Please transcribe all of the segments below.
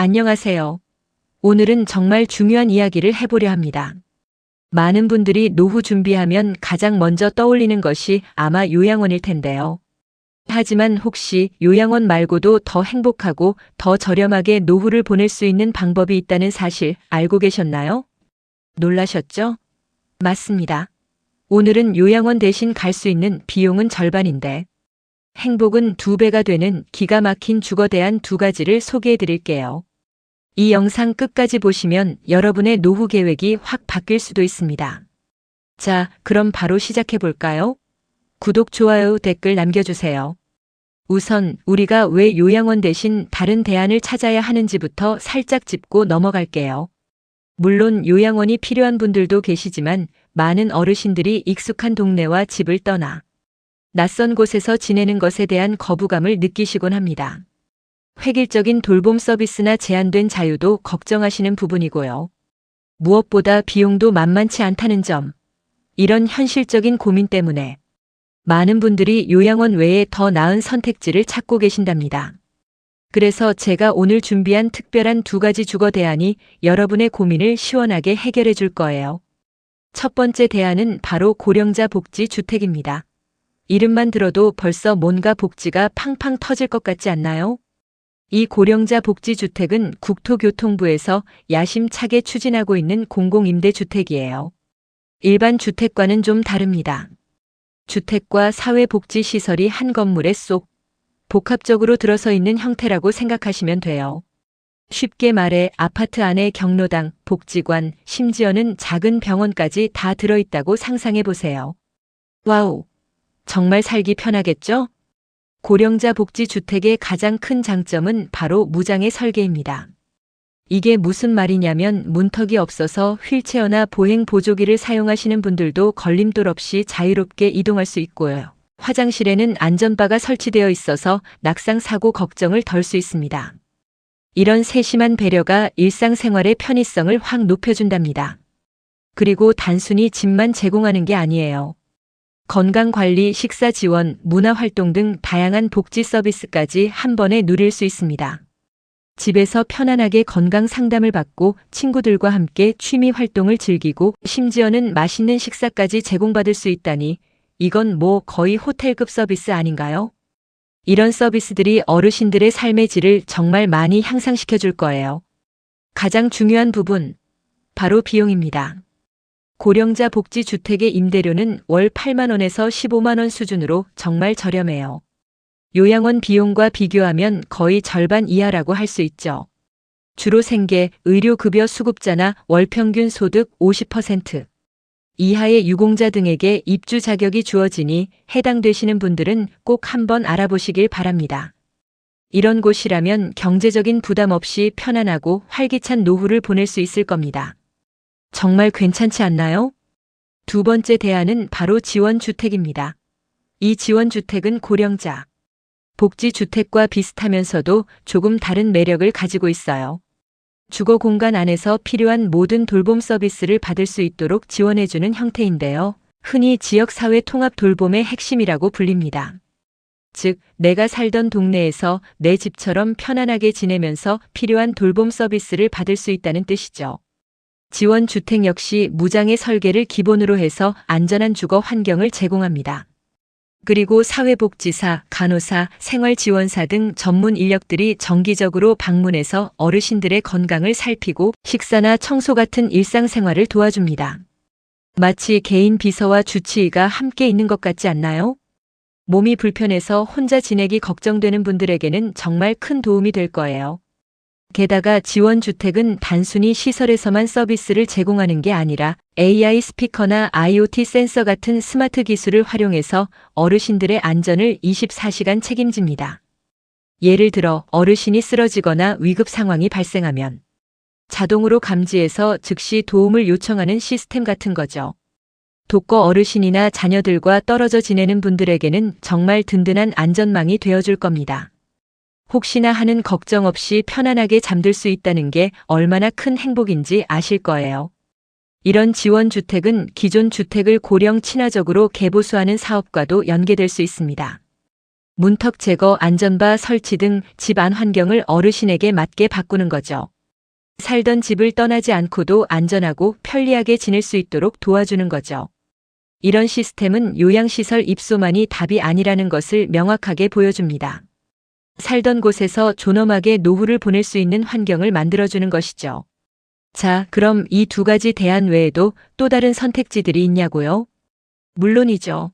안녕하세요. 오늘은 정말 중요한 이야기를 해보려 합니다. 많은 분들이 노후 준비하면 가장 먼저 떠올리는 것이 아마 요양원일 텐데요. 하지만 혹시 요양원 말고도 더 행복하고 더 저렴하게 노후를 보낼 수 있는 방법이 있다는 사실 알고 계셨나요? 놀라셨죠? 맞습니다. 오늘은 요양원 대신 갈 수 있는 비용은 절반인데 행복은 2배가 되는 기가 막힌 주거에 대한 2가지를 소개해 드릴게요. 이 영상 끝까지 보시면 여러분의 노후 계획이 확 바뀔 수도 있습니다. 자, 그럼 바로 시작해 볼까요? 구독, 좋아요, 댓글 남겨주세요. 우선 우리가 왜 요양원 대신 다른 대안을 찾아야 하는지부터 살짝 짚고 넘어갈게요. 물론 요양원이 필요한 분들도 계시지만 많은 어르신들이 익숙한 동네와 집을 떠나 낯선 곳에서 지내는 것에 대한 거부감을 느끼시곤 합니다. 획일적인 돌봄 서비스나 제한된 자유도 걱정하시는 부분이고요. 무엇보다 비용도 만만치 않다는 점. 이런 현실적인 고민 때문에 많은 분들이 요양원 외에 더 나은 선택지를 찾고 계신답니다. 그래서 제가 오늘 준비한 특별한 2가지 주거 대안이 여러분의 고민을 시원하게 해결해 줄 거예요. 첫 번째 대안은 바로 고령자 복지 주택입니다. 이름만 들어도 벌써 뭔가 복지가 팡팡 터질 것 같지 않나요? 이 고령자 복지주택은 국토교통부에서 야심차게 추진하고 있는 공공임대주택이에요. 일반 주택과는 좀 다릅니다. 주택과 사회복지시설이 한 건물에 쏙 복합적으로 들어서 있는 형태라고 생각하시면 돼요. 쉽게 말해 아파트 안에 경로당, 복지관, 심지어는 작은 병원까지 다 들어있다고 상상해 보세요. 와우! 정말 살기 편하겠죠? 고령자 복지주택의 가장 큰 장점은 바로 무장애 설계입니다. 이게 무슨 말이냐면 문턱이 없어서 휠체어나 보행 보조기를 사용하시는 분들도 걸림돌 없이 자유롭게 이동할 수 있고요. 화장실에는 안전바가 설치되어 있어서 낙상 사고 걱정을 덜 수 있습니다. 이런 세심한 배려가 일상생활의 편의성을 확 높여준답니다. 그리고 단순히 집만 제공하는 게 아니에요. 건강관리, 식사 지원, 문화활동 등 다양한 복지 서비스까지 한 번에 누릴 수 있습니다. 집에서 편안하게 건강 상담을 받고 친구들과 함께 취미 활동을 즐기고 심지어는 맛있는 식사까지 제공받을 수 있다니 이건 뭐 거의 호텔급 서비스 아닌가요? 이런 서비스들이 어르신들의 삶의 질을 정말 많이 향상시켜 줄 거예요. 가장 중요한 부분, 바로 비용입니다. 고령자 복지주택의 임대료는 월 8만 원에서 15만 원 수준으로 정말 저렴해요. 요양원 비용과 비교하면 거의 절반 이하라고 할 수 있죠. 주로 생계, 의료급여 수급자나 월평균 소득 50% 이하의 유공자 등에게 입주 자격이 주어지니 해당되시는 분들은 꼭 한번 알아보시길 바랍니다. 이런 곳이라면 경제적인 부담 없이 편안하고 활기찬 노후를 보낼 수 있을 겁니다. 정말 괜찮지 않나요? 2번째 대안은 바로 지원주택입니다. 이 지원주택은 고령자 복지주택과 비슷하면서도 조금 다른 매력을 가지고 있어요. 주거 공간 안에서 필요한 모든 돌봄 서비스를 받을 수 있도록 지원해주는 형태인데요. 흔히 지역사회 통합 돌봄의 핵심이라고 불립니다. 즉, 내가 살던 동네에서 내 집처럼 편안하게 지내면서 필요한 돌봄 서비스를 받을 수 있다는 뜻이죠. 지원주택 역시 무장애 설계를 기본으로 해서 안전한 주거 환경을 제공합니다. 그리고 사회복지사, 간호사, 생활지원사 등 전문 인력들이 정기적으로 방문해서 어르신들의 건강을 살피고 식사나 청소 같은 일상생활을 도와줍니다. 마치 개인 비서와 주치의가 함께 있는 것 같지 않나요? 몸이 불편해서 혼자 지내기 걱정되는 분들에게는 정말 큰 도움이 될 거예요. 게다가 지원주택은 단순히 시설에서만 서비스를 제공하는 게 아니라 AI 스피커나 IoT 센서 같은 스마트 기술을 활용해서 어르신들의 안전을 24시간 책임집니다. 예를 들어 어르신이 쓰러지거나 위급 상황이 발생하면 자동으로 감지해서 즉시 도움을 요청하는 시스템 같은 거죠. 독거 어르신이나 자녀들과 떨어져 지내는 분들에게는 정말 든든한 안전망이 되어줄 겁니다. 혹시나 하는 걱정 없이 편안하게 잠들 수 있다는 게 얼마나 큰 행복인지 아실 거예요. 이런 지원주택은 기존 주택을 고령 친화적으로 개보수하는 사업과도 연계될 수 있습니다. 문턱 제거, 안전바 설치 등 집 안 환경을 어르신에게 맞게 바꾸는 거죠. 살던 집을 떠나지 않고도 안전하고 편리하게 지낼 수 있도록 도와주는 거죠. 이런 시스템은 요양시설 입소만이 답이 아니라는 것을 명확하게 보여줍니다. 살던 곳에서 존엄하게 노후를 보낼 수 있는 환경을 만들어주는 것이죠. 자, 그럼 이 두 가지 대안 외에도 또 다른 선택지들이 있냐고요? 물론이죠.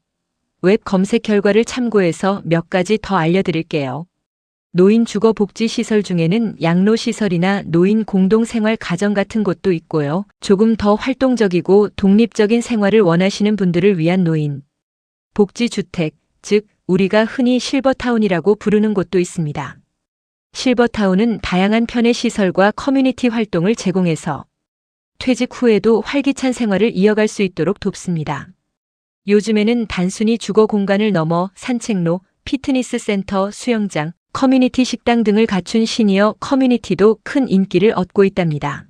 웹 검색 결과를 참고해서 몇 가지 더 알려드릴게요. 노인 주거복지시설 중에는 양로시설이나 노인 공동생활 가정 같은 곳도 있고요. 조금 더 활동적이고 독립적인 생활을 원하시는 분들을 위한 노인 복지주택, 즉 우리가 흔히 실버타운이라고 부르는 곳도 있습니다. 실버타운은 다양한 편의 시설과 커뮤니티 활동을 제공해서 퇴직 후에도 활기찬 생활을 이어갈 수 있도록 돕습니다. 요즘에는 단순히 주거 공간을 넘어 산책로, 피트니스 센터, 수영장, 커뮤니티 식당 등을 갖춘 시니어 커뮤니티도 큰 인기를 얻고 있답니다.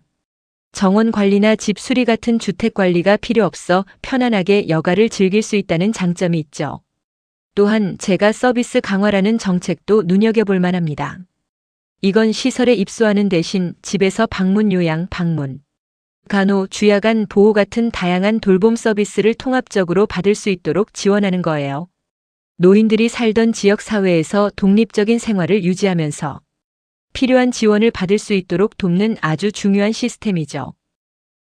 정원 관리나 집 수리 같은 주택 관리가 필요 없어 편안하게 여가를 즐길 수 있다는 장점이 있죠. 또한 재가 서비스 강화라는 정책도 눈여겨볼 만합니다. 이건 시설에 입소하는 대신 집에서 방문 요양, 방문, 간호, 주야간 보호 같은 다양한 돌봄 서비스를 통합적으로 받을 수 있도록 지원하는 거예요. 노인들이 살던 지역 사회에서 독립적인 생활을 유지하면서 필요한 지원을 받을 수 있도록 돕는 아주 중요한 시스템이죠.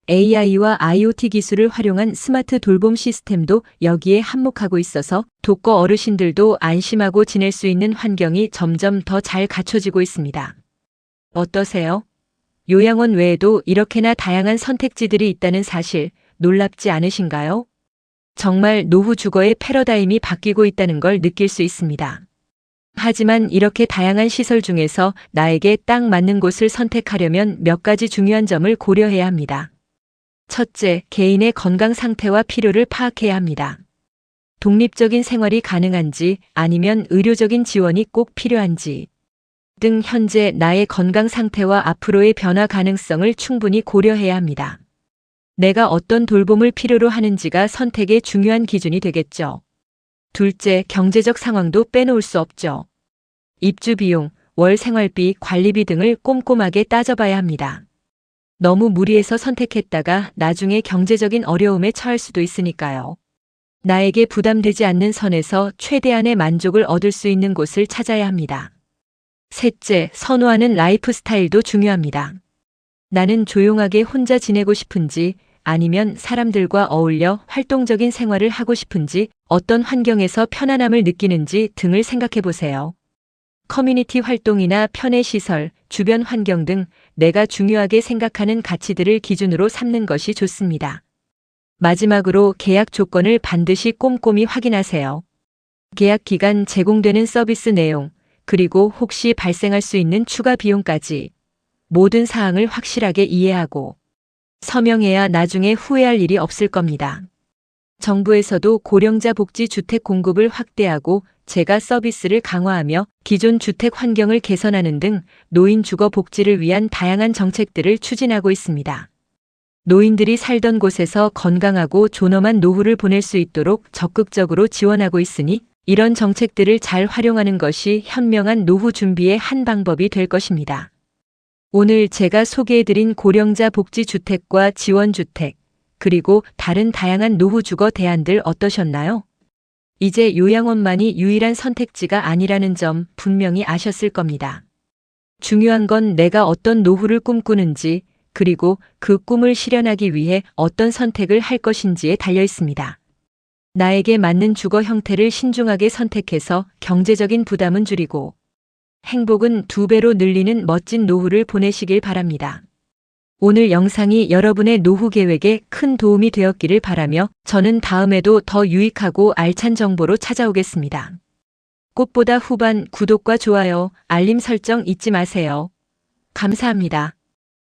AI와 IoT 기술을 활용한 스마트 돌봄 시스템도 여기에 한몫하고 있어서 독거 어르신들도 안심하고 지낼 수 있는 환경이 점점 더 잘 갖춰지고 있습니다. 어떠세요? 요양원 외에도 이렇게나 다양한 선택지들이 있다는 사실 놀랍지 않으신가요? 정말 노후 주거의 패러다임이 바뀌고 있다는 걸 느낄 수 있습니다. 하지만 이렇게 다양한 시설 중에서 나에게 딱 맞는 곳을 선택하려면 몇 가지 중요한 점을 고려해야 합니다. 첫째, 개인의 건강 상태와 필요를 파악해야 합니다. 독립적인 생활이 가능한지 아니면 의료적인 지원이 꼭 필요한지 등 현재 나의 건강 상태와 앞으로의 변화 가능성을 충분히 고려해야 합니다. 내가 어떤 돌봄을 필요로 하는지가 선택의 중요한 기준이 되겠죠. 둘째, 경제적 상황도 빼놓을 수 없죠. 입주 비용, 월 생활비, 관리비 등을 꼼꼼하게 따져봐야 합니다. 너무 무리해서 선택했다가 나중에 경제적인 어려움에 처할 수도 있으니까요. 나에게 부담되지 않는 선에서 최대한의 만족을 얻을 수 있는 곳을 찾아야 합니다. 셋째, 선호하는 라이프 스타일도 중요합니다. 나는 조용하게 혼자 지내고 싶은지 아니면 사람들과 어울려 활동적인 생활을 하고 싶은지 어떤 환경에서 편안함을 느끼는지 등을 생각해 보세요. 커뮤니티 활동이나 편의 시설, 주변 환경 등 내가 중요하게 생각하는 가치들을 기준으로 삼는 것이 좋습니다. 마지막으로 계약 조건을 반드시 꼼꼼히 확인하세요. 계약 기간, 제공되는 서비스 내용, 그리고 혹시 발생할 수 있는 추가 비용까지 모든 사항을 확실하게 이해하고 서명해야 나중에 후회할 일이 없을 겁니다. 정부에서도 고령자 복지 주택 공급을 확대하고 재가 서비스를 강화하며 기존 주택 환경을 개선하는 등 노인 주거 복지를 위한 다양한 정책들을 추진하고 있습니다. 노인들이 살던 곳에서 건강하고 존엄한 노후를 보낼 수 있도록 적극적으로 지원하고 있으니 이런 정책들을 잘 활용하는 것이 현명한 노후 준비의 한 방법이 될 것입니다. 오늘 제가 소개해드린 고령자 복지주택과 지원주택, 그리고 다른 다양한 노후 주거 대안들 어떠셨나요? 이제 요양원만이 유일한 선택지가 아니라는 점 분명히 아셨을 겁니다. 중요한 건 내가 어떤 노후를 꿈꾸는지, 그리고 그 꿈을 실현하기 위해 어떤 선택을 할 것인지에 달려 있습니다. 나에게 맞는 주거 형태를 신중하게 선택해서 경제적인 부담은 줄이고 행복은 2배로 늘리는 멋진 노후를 보내시길 바랍니다. 오늘 영상이 여러분의 노후 계획에 큰 도움이 되었기를 바라며 저는 다음에도 더 유익하고 알찬 정보로 찾아오겠습니다. 꽃보다 후반 구독과 좋아요, 알림 설정 잊지 마세요. 감사합니다.